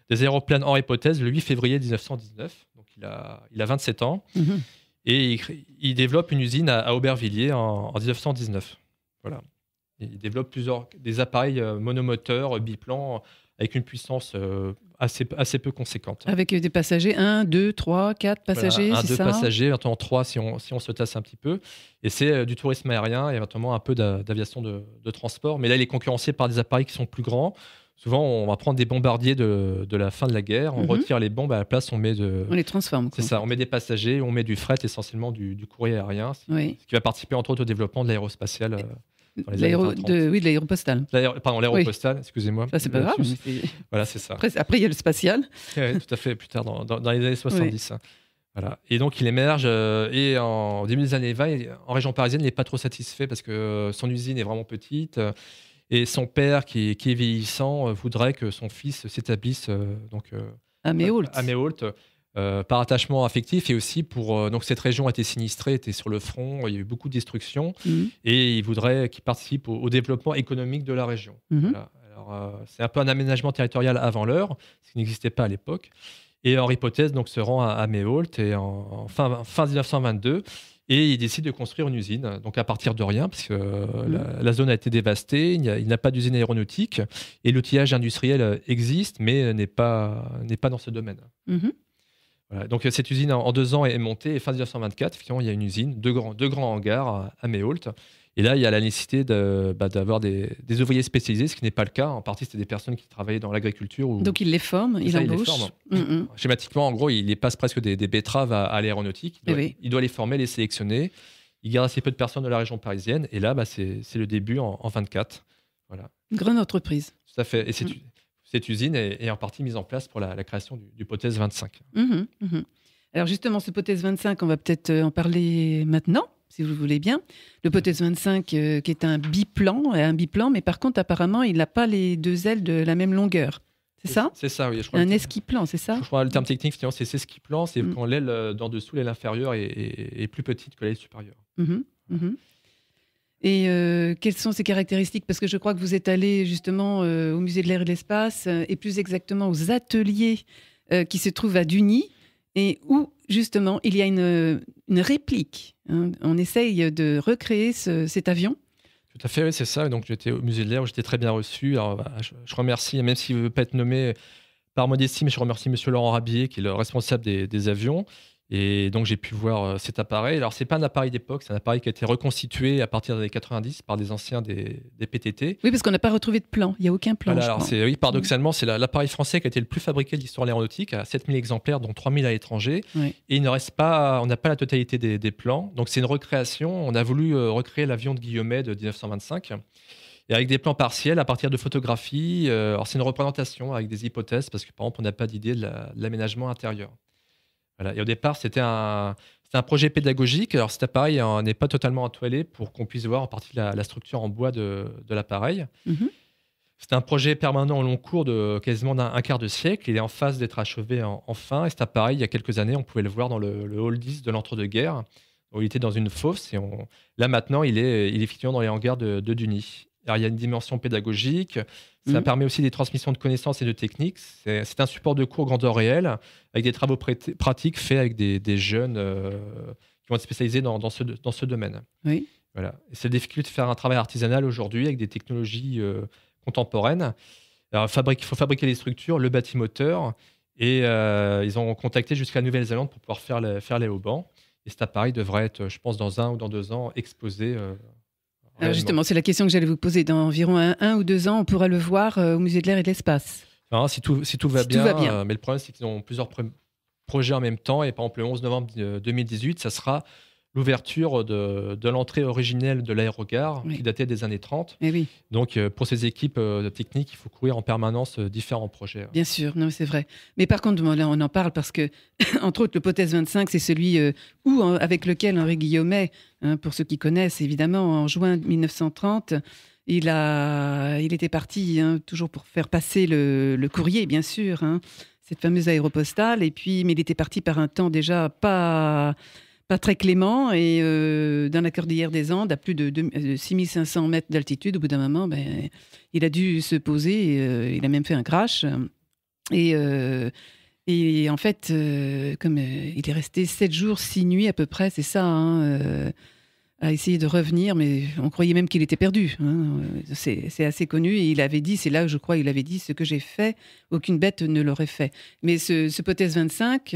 des aéroplanes Henri Potez le 8 février 1919. Donc il a 27 ans. Et il développe une usine à Aubervilliers en 1919. Voilà. Il développe des appareils monomoteurs, biplans, avec une puissance assez peu conséquente. Avec des passagers, 1, 2, 3, 4 passagers, voilà, c'est ça ? 2 passagers, éventuellement 3 si on se tasse un petit peu. Et c'est du tourisme aérien et éventuellement un peu d'aviation de transport. Mais là, il est concurrencé par des appareils qui sont plus grands. Souvent, on va prendre des bombardiers de la fin de la guerre, on retire les bombes, à la place, on les transforme. C'est ça, on met des passagers, on met du fret, essentiellement du courrier aérien, ce qui va participer entre autres au développement de l'aérospatial. De l'aéropostale. L'aéropostale, excusez-moi. Ça, c'est pas grave. Voilà, c'est ça. Après, il y a le spatial. Oui, tout à fait, plus tard, dans les années 70. Voilà. Et donc, il émerge et en début des années 20, en région parisienne, il n'est pas trop satisfait parce que son usine est vraiment petite. Et son père, qui est vieillissant, voudrait que son fils s'établisse à Méholt. Par attachement affectif et aussi donc cette région était sinistrée, était sur le front, il y a eu beaucoup de destruction et il voudrait qu'il participe au développement économique de la région. Voilà. Alors, c'est un peu un aménagement territorial avant l'heure, ce qui n'existait pas à l'époque. Et Henri Potez donc, se rend à Méholt et en fin 1922 et il décide de construire une usine, donc à partir de rien, parce que la zone a été dévastée, il n'a pas d'usine aéronautique et l'outillage industriel existe, mais n'est pas dans ce domaine. Voilà, donc cette usine en 2 ans est montée et fin 1924, effectivement, il y a une usine, deux grands hangars à Méholt. Et là, il y a la nécessité d'avoir des ouvriers spécialisés, ce qui n'est pas le cas. En partie, c'était des personnes qui travaillaient dans l'agriculture. Donc, il les forme, il embauche. Schématiquement, en gros, il passe presque des betteraves à l'aéronautique. Il doit les former, les sélectionner. Il garde assez peu de personnes de la région parisienne. Et là, c'est le début en 24. Voilà. Une grande entreprise. Tout à fait. Et cette usine est en partie mise en place pour la création du Potez 25. Alors justement, ce Potez 25, on va peut-être en parler maintenant, si vous voulez bien. Le Potez 25 qui est un biplan, mais par contre, apparemment, il n'a pas les 2 ailes de la même longueur. C'est ça ? C'est ça, oui. Je crois un esquiplan, c'est ça ? Je crois que le terme technique, c'est esquiplan, c'est quand l'aile d'en dessous, l'aile inférieure, est plus petite que l'aile supérieure. Et quelles sont ses caractéristiques ? Parce que je crois que vous êtes allé justement au Musée de l'air et de l'espace, et plus exactement aux ateliers qui se trouvent à Duny, et où justement il y a une réplique. On essaye de recréer cet avion. Tout à fait, oui, c'est ça. Donc j'étais au Musée de l'air où j'étais très bien reçu. Alors, je remercie, même s'il ne veut pas être nommé par modestie, mais je remercie M. Laurent Rabier, qui est le responsable des avions. Et donc, j'ai pu voir cet appareil. Alors, ce n'est pas un appareil d'époque, c'est un appareil qui a été reconstitué à partir des années 90 par des anciens des PTT. Oui, parce qu'on n'a pas retrouvé de plan. Il n'y a aucun plan. Voilà, alors oui, paradoxalement, c'est l'appareil français qui a été le plus fabriqué de l'histoire de l'aéronautique, à 7000 exemplaires, dont 3000 à l'étranger. Oui. Et on n'a pas la totalité des plans. Donc, c'est une recréation. On a voulu recréer l'avion de Guillaumet de 1925. Et avec des plans partiels à partir de photographies. Alors, c'est une représentation avec des hypothèses, parce que par exemple, on n'a pas d'idée de l'aménagement intérieur. Voilà. Et au départ, c'était un projet pédagogique. Alors, cet appareil n'est pas totalement entoilé pour qu'on puisse voir en partie la structure en bois de l'appareil. C'est un projet permanent au long cours de quasiment un quart de siècle. Il est en phase d'être achevé enfin. Et cet appareil, il y a quelques années, on pouvait le voir dans le hall 10 de l'entre-deux-guerres, où il était dans une fosse. Et là, maintenant, il est effectivement dans les hangars de Duny. Alors, il y a une dimension pédagogique. Ça permet aussi des transmissions de connaissances et de techniques. C'est un support de cours grandeur réelle, avec des travaux pratiques faits avec des jeunes qui vont être spécialisés dans ce domaine. Oui. Voilà. Et c'est difficile de faire un travail artisanal aujourd'hui avec des technologies contemporaines. Alors, il faut fabriquer les structures, le bâtimoteur, et ils ont contacté jusqu'à la Nouvelle-Zélande pour pouvoir faire les haubans. Et cet appareil devrait être, je pense, dans 1 ou dans 2 ans, exposé. Alors justement, c'est la question que j'allais vous poser. Dans environ 1 ou 2 ans, on pourra le voir au Musée de l'air et de l'espace. Alors, si tout va bien. Mais le problème, c'est qu'ils ont plusieurs projets en même temps. Et par exemple, le 11 novembre 2018, ça sera l'ouverture de l'entrée originelle de l'aérogare, qui datait des années 30. Et oui. Donc, pour ces équipes techniques, il faut courir en permanence différents projets. Bien sûr, non, c'est vrai. Mais par contre, là, on en parle parce que, entre autres, le Potez 25, c'est celui avec lequel Henri Guillaumet, pour ceux qui connaissent, évidemment, en juin 1930, il était parti, toujours pour faire passer le courrier, bien sûr, cette fameuse aéropostale. Mais il était parti par un temps déjà pas très clément, et dans la cordillère des Andes, à plus de 6500 mètres d'altitude, au bout d'un moment, il a dû se poser, il a même fait un crash. Et en fait, comme il est resté 7 jours, 6 nuits à peu près, c'est ça, à essayer de revenir, mais on croyait même qu'il était perdu. C'est assez connu, et il avait dit, c'est là, je crois, il avait dit, ce que j'ai fait, aucune bête ne l'aurait fait. Mais ce Potez 25...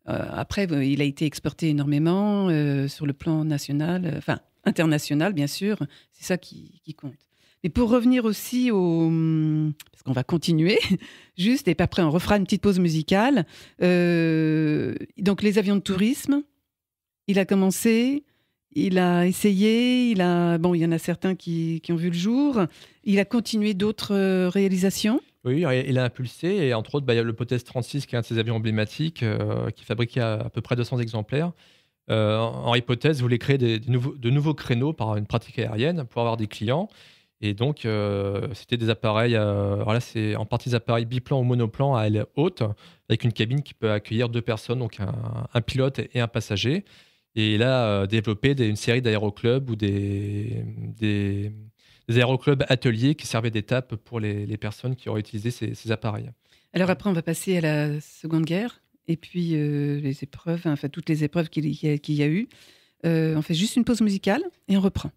après, il a été exporté énormément sur le plan national, international, bien sûr. C'est ça qui compte. Mais pour revenir aussi parce qu'on va continuer, juste, et puis après, on refera une petite pause musicale. Donc, les avions de tourisme, il a commencé, il a essayé, il y en a certains qui ont vu le jour. Il a continué d'autres réalisations. Oui, il a impulsé, et entre autres, il y a le Potez 36, qui est un de ses avions emblématiques, qui fabriquait à peu près 200 exemplaires. Henri Potez voulait créer de nouveaux créneaux par une pratique aérienne pour avoir des clients. Et donc, c'était des appareils, alors là, c'est en partie des appareils biplan ou monoplan à aile haute, avec une cabine qui peut accueillir 2 personnes, donc un pilote et un passager. Et il a développé une série d'aéroclubs ou des aéroclubs ateliers qui servaient d'étape pour les personnes qui auraient utilisé ces appareils. Alors après, on va passer à la Seconde Guerre, et puis les épreuves, enfin toutes les épreuves qu'il y a eu. On fait juste une pause musicale et on reprend.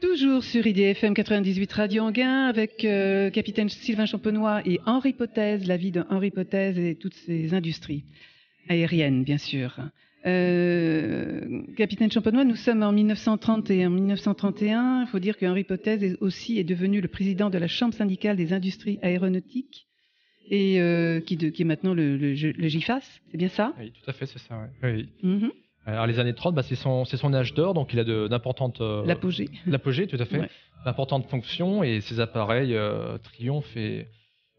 Toujours sur IDFM 98 Radio Anguin avec capitaine Sylvain Champenois et Henri Potez, la vie de Henri Potez et toutes ses industries aériennes, bien sûr. Capitaine Champenois, nous sommes en 1930 et en 1931. Il faut dire que Henri Potez est devenu le président de la Chambre syndicale des industries aéronautiques et qui est maintenant le GIFAS. C'est bien ça? Oui, tout à fait, c'est ça. Ouais. Oui. Alors les années 30, c'est son âge d'or, donc il a d'importantes... L'apogée. L'apogée, tout à fait. Ouais. D'importantes fonctions, et ces appareils triomphent et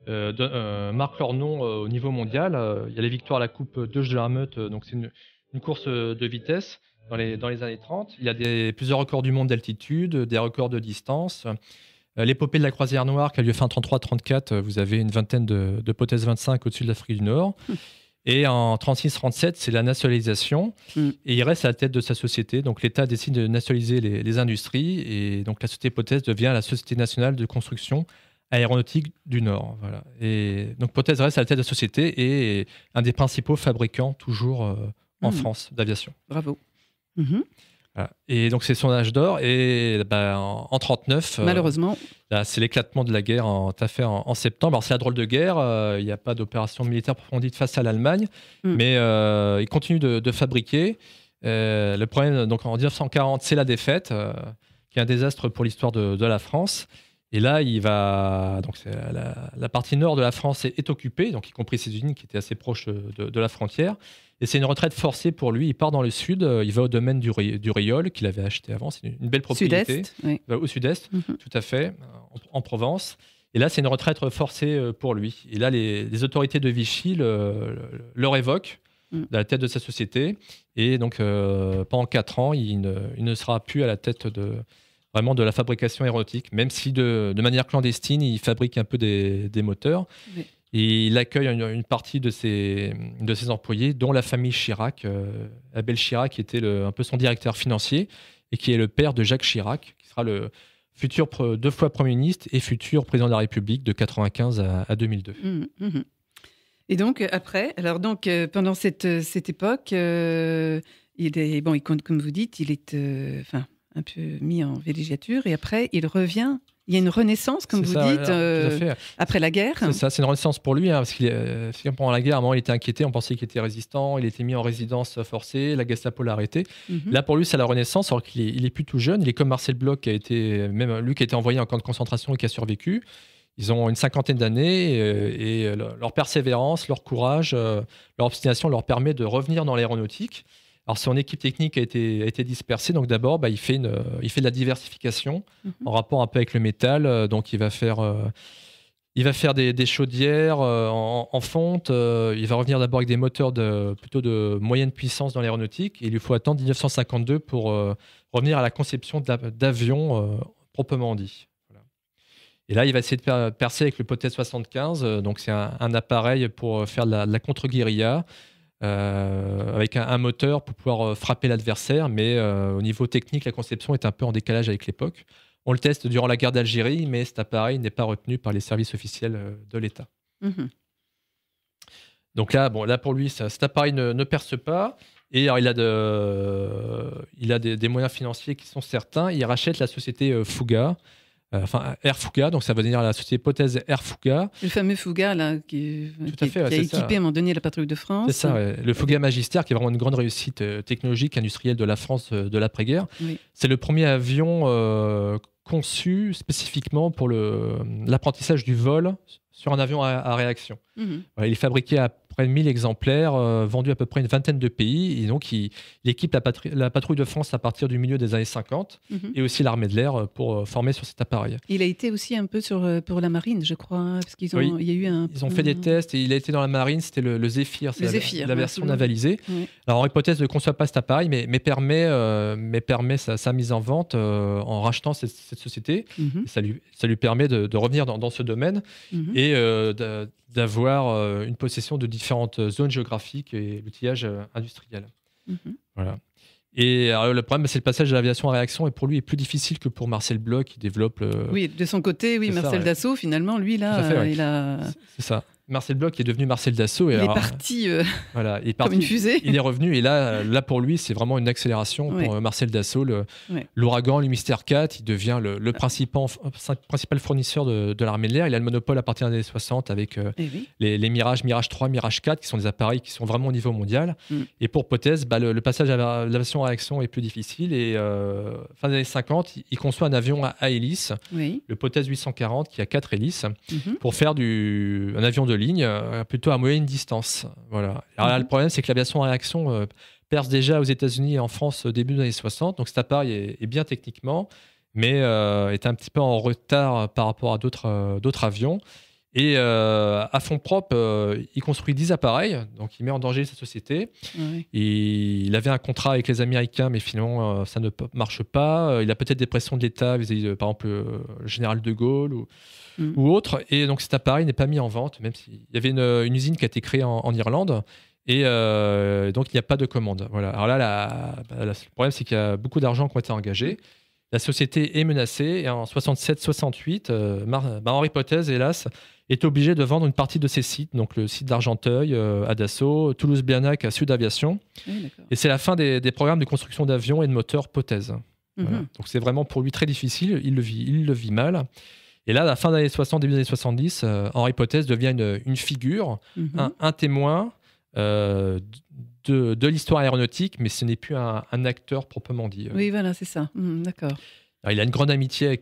marquent leur nom au niveau mondial. Il y a les victoires à la Coupe de Jarmuth, donc c'est une course de vitesse dans les années 30. Il y a plusieurs records du monde d'altitude, des records de distance. L'épopée de la croisière noire qui a lieu fin 33-34, vous avez une vingtaine de Potez 25 au-dessus de l'Afrique du Nord. Et en 36-37, c'est la nationalisation. Et il reste à la tête de sa société. Donc l'État décide de nationaliser les industries. Et donc la société Potez devient la Société nationale de construction aéronautique du Nord. Voilà. Et donc Potez reste à la tête de la société et est un des principaux fabricants toujours en France d'aviation. Bravo. Voilà. Et donc c'est son âge d'or. Et en 39, malheureusement, c'est l'éclatement de la guerre en septembre. Alors c'est la drôle de guerre. Il n'y a pas d'opération militaire approfondie face à l'Allemagne, mais il continue de fabriquer. Le problème, donc en 1940, c'est la défaite, qui est un désastre pour l'histoire de la France. Et là, donc la partie nord de la France est occupée, donc y compris ces usines qui étaient assez proches de la frontière. Et c'est une retraite forcée pour lui. Il part dans le sud, il va au domaine du Rieul qu'il avait acheté avant. C'est une belle propriété. Sud-est, oui. Il va au sud-est, tout à fait, en Provence. Et là, c'est une retraite forcée pour lui. Et là, les autorités de Vichy le révoquent de la tête de sa société. Et donc, pendant 4 ans, il ne sera plus à la tête vraiment de la fabrication aéronautique, même si de manière clandestine, il fabrique un peu des moteurs. Oui. Et il accueille une partie de ses employés, dont la famille Chirac, Abel Chirac, qui était un peu son directeur financier, et qui est le père de Jacques Chirac, qui sera le futur 2 fois Premier ministre et futur président de la République de 1995 à 2002. Et donc, après, alors donc, pendant cette époque, il est, bon, comme vous dites, il est un peu mis en villégiature, et après, il revient. Il y a une renaissance, comme vous dites, après la guerre. C'est ça, c'est une renaissance pour lui, parce que pendant la guerre, à un moment, il était inquiété, on pensait qu'il était résistant, il était mis en résidence forcée, la Gestapo l'a arrêté. Là, pour lui, c'est la renaissance, alors qu'il est plus tout jeune. Il est comme Marcel Bloch, qui a été envoyé en camp de concentration et qui a survécu. Ils ont une 50aine d'années, et leur persévérance, leur courage, leur obstination leur permet de revenir dans l'aéronautique. Alors, son équipe technique a été dispersée. Donc, d'abord, il fait de la diversification en rapport un peu avec le métal. Donc, il va faire des chaudières en fonte. Il va revenir d'abord avec des moteurs plutôt de moyenne puissance dans l'aéronautique. Il lui faut attendre 1952 pour revenir à la conception d'avions proprement dit. Voilà. Et là, il va essayer de percer avec le Potez 75. Donc, c'est un appareil pour faire de la contre-guérilla. Avec un moteur pour pouvoir frapper l'adversaire, mais au niveau technique, la conception est un peu en décalage avec l'époque. On le teste durant la guerre d'Algérie, mais cet appareil n'est pas retenu par les services officiels de l'État. Donc là, pour lui, cet appareil ne perce pas. Et alors, il a des moyens financiers qui sont certains. Il rachète la société Fouga. Air Fouga, donc ça va devenir la société Potez Air Fouga. Le fameux Fouga là, qui a équipé à un moment donné la patrouille de France. C'est ça, le Fouga Magister, qui est vraiment une grande réussite technologique, industrielle de la France de l'après-guerre. Oui. C'est le premier avion conçu spécifiquement pour l'apprentissage du vol sur un avion à réaction. Il est fabriqué à près de 1000 exemplaires, vendus à peu près une vingtaine de pays. Et donc, il équipe la patrouille de France à partir du milieu des années 50 et aussi l'armée de l'air pour former sur cet appareil. Il a été aussi un peu pour la marine, je crois, parce qu'ils ont, il y a eu ils ont fait des tests et il a été dans la marine. C'était le Zéphyr, la version navalisée. Oui. Alors, en hypothèse, ne conçoit pas cet appareil, mais permet sa mise en vente en rachetant cette société. Ça lui permet de revenir dans ce domaine et d'avoir une possession de différentes zones géographiques et l'outillage industriel. Voilà. Et alors, le problème, c'est le passage de l'aviation à réaction, et pour lui, est plus difficile que pour Marcel Bloch, qui développe... Oui, de son côté, Marcel Dassault, finalement, lui, là, il a... C'est ça. Marcel Bloch est devenu Marcel Dassault. Il est parti comme une fusée. Il est revenu, et là pour lui, c'est vraiment une accélération pour Marcel Dassault. L'Ouragan, le Mystère 4, il devient le principal fournisseur de l'armée de l'air. Il a le monopole à partir des années 60 avec les Mirage 3, Mirage 4, qui sont des appareils qui sont vraiment au niveau mondial. Et pour Potez, le passage à l'aviation à réaction est plus difficile. Et fin des années 50, il conçoit un avion à hélice, le Potez 840, qui a 4 hélices, pour faire un avion de ligne plutôt à moyenne distance. Voilà. Alors là, le problème, c'est que l'aviation à réaction perce déjà aux États-Unis et en France au début des années 60. Donc cet appareil est bien techniquement, mais est un petit peu en retard par rapport à d'autres avions. Et à fonds propres, il construit 10 appareils, donc il met en danger sa société. Et il avait un contrat avec les Américains, mais finalement, ça ne marche pas. Il a peut-être des pressions de l'État vis-à-vis, par exemple, le général de Gaulle ou autre. Et donc cet appareil n'est pas mis en vente, même s'il y avait une usine qui a été créée en Irlande. Et donc il n'y a pas de commande. Voilà. Alors là, le problème, c'est qu'il y a beaucoup d'argent qui ont été engagés. La société est menacée. Et en 67-68, Henri Potez, hélas, est obligé de vendre une partie de ses sites, donc le site d'Argenteuil à Dassault, Toulouse-Blagnac à Sud Aviation. Et c'est la fin des programmes de construction d'avions et de moteurs Potez. Voilà. Donc c'est vraiment pour lui très difficile. Il le vit mal. Et là, à la fin des années 60, début des années 70, Henri Potez devient une figure, un témoin de l'histoire aéronautique, mais ce n'est plus un acteur proprement dit. Oui, voilà, c'est ça. D'accord. Alors, il a une grande amitié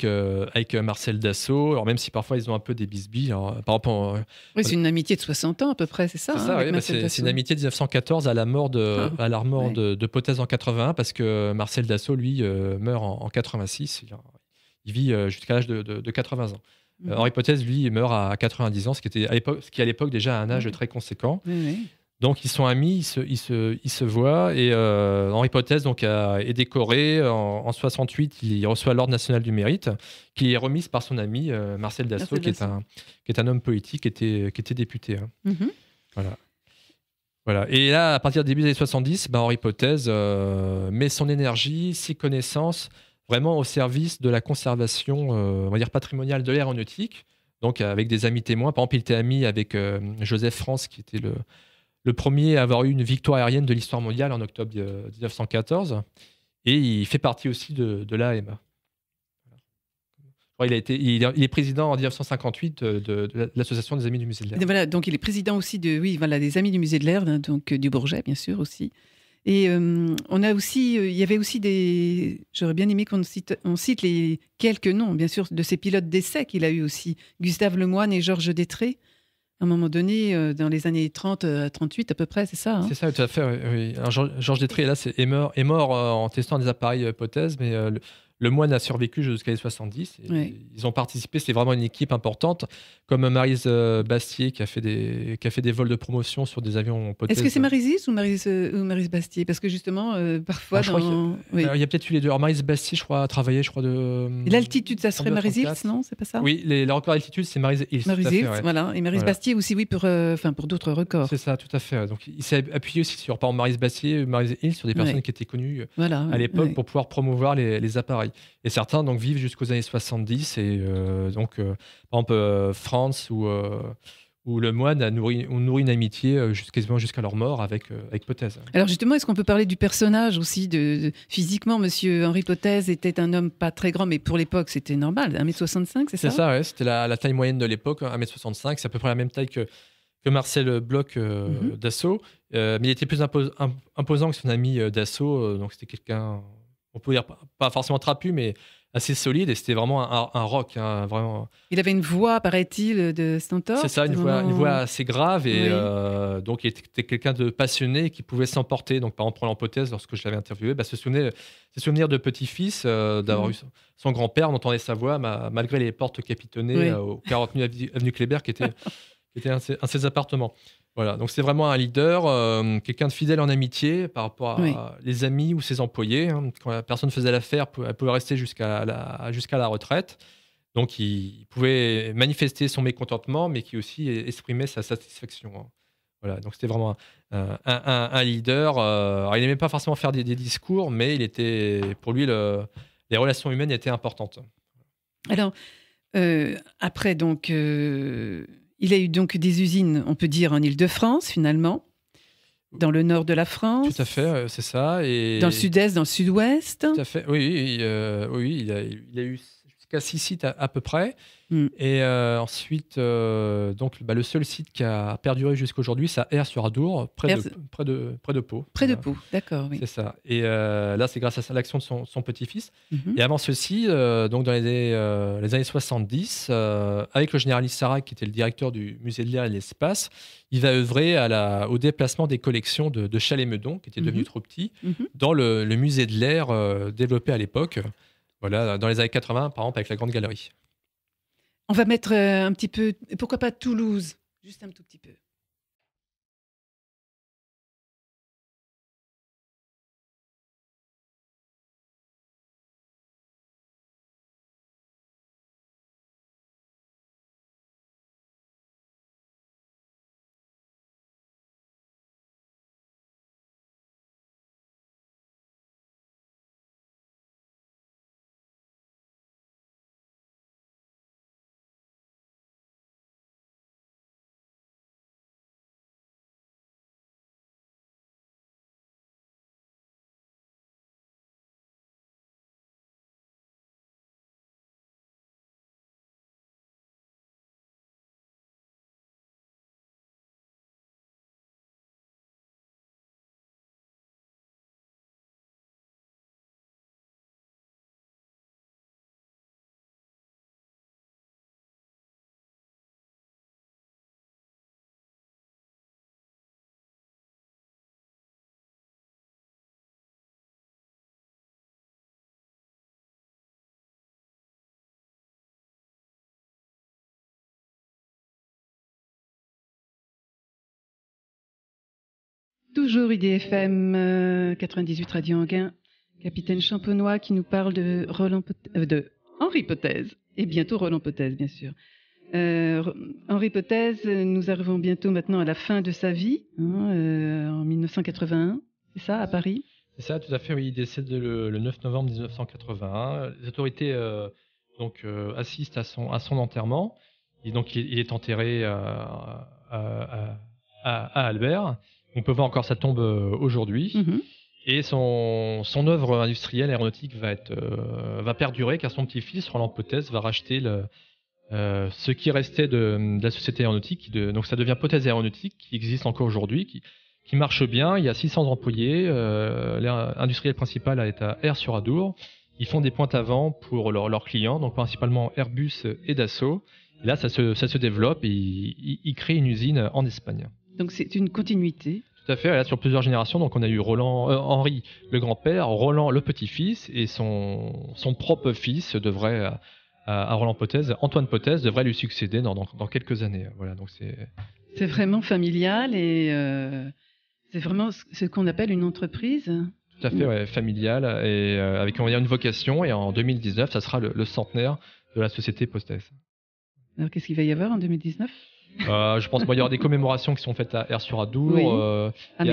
avec Marcel Dassault, alors même si parfois ils ont un peu des bisbilles. Par exemple, oui, c'est une amitié de 60 ans à peu près, c'est ça. C'est ça, oui, c'est une amitié de 1914 à la mort de Potez en 81, parce que Marcel Dassault, lui, meurt en 86. Il vit jusqu'à l'âge de 80 ans. Henri Potez, lui, meurt à 90 ans, ce qui à l'époque déjà un âge très conséquent. Donc ils sont amis, ils se voient et Henri Potez donc est décoré en 68, il reçoit l'Ordre national du mérite qui est remise par son ami Marcel Dassault qui est un homme politique qui était député. Hein. Mhm. Voilà. Voilà. Et là, à partir du début des années 70, Henri Potez met son énergie, ses connaissances vraiment au service de la conservation on va dire patrimoniale de l'aéronautique. Donc avec des amis témoins. Par exemple, il était ami avec Joseph France qui était le premier à avoir eu une victoire aérienne de l'histoire mondiale en octobre 1914. Et il fait partie aussi de l'AMA. Il est président en 1958 de l'Association des Amis du Musée de l'Air. Et voilà, donc il est président aussi des Amis du Musée de l'Air, donc du Bourget, bien sûr, aussi. Et on a aussi, il y avait aussi j'aurais bien aimé on cite les quelques noms, bien sûr, de ces pilotes d'essai qu'il a eu aussi. Gustave Lemoine et Georges Détré. À un moment donné, dans les années 30 à 38 à peu près, c'est ça, hein? C'est ça, tout à fait. Oui. Alors, Georges Détré, là, est mort en testant des appareils Potez, mais le moine a survécu jusqu'à les 70. Et ils ont participé, c'est vraiment une équipe importante, comme Maryse Bastier qui a fait des vols de promotion sur des avions Potez. Est-ce que c'est Maryse ou Maryse Bastier? Parce que justement, parfois, il y a peut-être eu les deux. Alors Maryse Bastier, je crois, a travaillé, Et l'altitude, ça serait Maryse Hills, non? C'est pas ça? Oui, les records d'altitude, c'est Maryse Hills. Maryse Hills, voilà. Et Maryse Bastier aussi, oui, pour d'autres records. C'est ça, tout à fait. Donc, il s'est appuyé aussi sur, par exemple, Maryse Bastier, Maryse Hills, sur des personnes qui étaient connues à l'époque pour pouvoir promouvoir les appareils. Et certains donc vivent jusqu'aux années 70 et par exemple France ou le moine ont nourri une amitié quasiment jusqu'à leur mort avec Potez. Alors justement, est-ce qu'on peut parler du personnage aussi physiquement, Monsieur Henri Potez était un homme pas très grand, mais pour l'époque c'était normal, 1m65, c'est ça? C'est ça, ouais, c'était la taille moyenne de l'époque, 1m65, c'est à peu près la même taille que Marcel Bloch Dassault, mais il était plus imposant que son ami Dassault, donc c'était quelqu'un, on peut dire pas forcément trapu, mais assez solide, et c'était vraiment un rock, hein, vraiment. Il avait une voix, paraît-il, de stentor. C'est ça, une voix assez grave, et donc il était quelqu'un de passionné qui pouvait s'emporter. Donc par exemple, pour l'hypothèse, lorsque je l'avais interviewé, se souvenir de petit-fils, d'avoir eu son grand-père, on entendait sa voix malgré les portes capitonnées au 49 avenue Kléber, qui était un de ses appartements. Voilà, donc c'est vraiment un leader, quelqu'un de fidèle en amitié par rapport à les amis ou ses employés. Hein. Quand la personne faisait l'affaire, elle pouvait rester jusqu'à la retraite. Donc il pouvait manifester son mécontentement, mais qui aussi exprimait sa satisfaction. Hein. Voilà, donc c'était vraiment un leader. Alors, il n'aimait pas forcément faire des discours, mais pour lui, les relations humaines étaient importantes. Alors, après, donc... il a eu donc des usines, on peut dire, en Île-de-France, finalement, dans le nord de la France. Tout à fait, c'est ça. Et dans le sud-est, dans le sud-ouest. Tout à fait, oui, il a eu jusqu'à 6 sites à peu près. Et ensuite, le seul site qui a perduré jusqu'à aujourd'hui, c'est à Aire-sur-Adour, près de Pau. Près de Pau, d'accord, oui. C'est ça. Et là, c'est grâce à l'action de son petit-fils. Et avant ceci, donc dans les années 70, avec le général Sarrac, qui était le directeur du musée de l'air et de l'espace, il va œuvrer au déplacement des collections de Chalais-Meudon, qui étaient devenues trop petits, dans le musée de l'air développé à l'époque. Voilà, dans les années 80, par exemple, avec la Grande Galerie. On va mettre un petit peu, pourquoi pas Toulouse, juste un tout petit peu. Toujours IDFM 98 Radio Anguin, capitaine Champenois qui nous parle de Henri Potez et bientôt Roland Potez, bien sûr. Henri Potez, nous arrivons bientôt maintenant à la fin de sa vie, en 1981, c'est ça, à Paris? C'est ça, tout à fait, oui. Il décède le 9 novembre 1981. Les autorités assistent à son enterrement. Et donc, il est enterré à Albert. On peut voir encore sa tombe aujourd'hui. Mhm. Et son œuvre industrielle aéronautique va perdurer, car son petit-fils, Roland Potez, va racheter ce qui restait de la société aéronautique. Donc, ça devient Potez Aéronautique, qui existe encore aujourd'hui, qui marche bien. Il y a 600 employés. L'industriel principal est à Aire-sur-Adour. Ils font des pointes avant pour leurs clients, donc principalement Airbus et Dassault. Et là, ça se développe et ils créent une usine en Espagne. Donc c'est une continuité. Tout à fait, là, sur plusieurs générations. Donc on a eu Henri, le grand-père, Roland, le petit-fils, et son propre fils devrait, à Roland Potez, Antoine Potez, devrait lui succéder dans quelques années. Voilà, donc c'est vraiment familial et c'est vraiment ce qu'on appelle une entreprise. Tout à fait, ouais, familial, et avec, on va dire, une vocation. Et en 2019, ça sera le centenaire de la société Potez. Alors qu'est-ce qu'il va y avoir en 2019 ? Je pense qu'il y aura des commémorations qui sont faites à Aire-sur-Adour, oui. À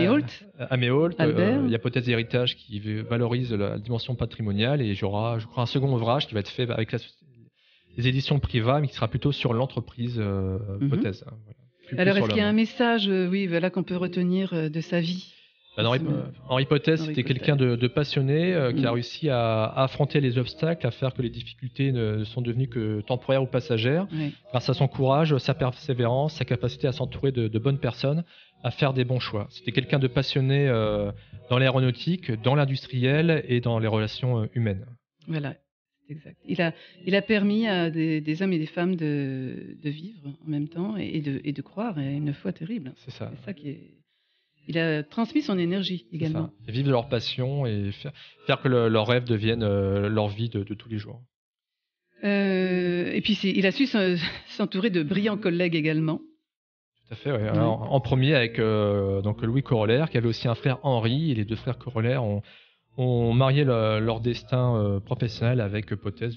Méholt, il y a Potez Héritage qui valorise la dimension patrimoniale, et il y aura, je crois, un second ouvrage qui va être fait avec les éditions Priva, mais qui sera plutôt sur l'entreprise Potez. Voilà. Alors est-ce qu'il y a un message qu'on peut retenir de sa vie ? Henri Potez, c'était quelqu'un de passionné, qui a réussi à affronter les obstacles, à faire que les difficultés ne sont devenues que temporaires ou passagères, grâce à son courage, sa persévérance, sa capacité à s'entourer de bonnes personnes, à faire des bons choix. C'était quelqu'un de passionné dans l'aéronautique, dans l'industriel et dans les relations humaines. Voilà, c'est exact. Il a permis à des hommes et des femmes de vivre en même temps et de croire à une foi terrible. C'est ça. C'est ça qui est... Il a transmis son énergie également. Et vivre de leur passion et faire que leurs rêves deviennent leur vie de tous les jours. Et puis il a su s'entourer de brillants collègues également. Tout à fait, ouais. Alors, en premier avec Louis Corollaire, qui avait aussi un frère Henri, et les deux frères Corollaire ont marié leur destin professionnel avec Potez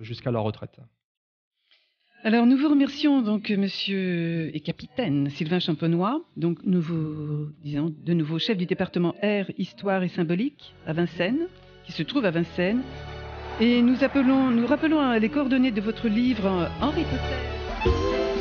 jusqu'à leur retraite. Alors nous vous remercions donc monsieur et capitaine Sylvain Champenois, donc de nouveau chef du département Air, Histoire et Symbolique à Vincennes, qui se trouve à Vincennes. Et nous rappelons les coordonnées de votre livre Henri Potez.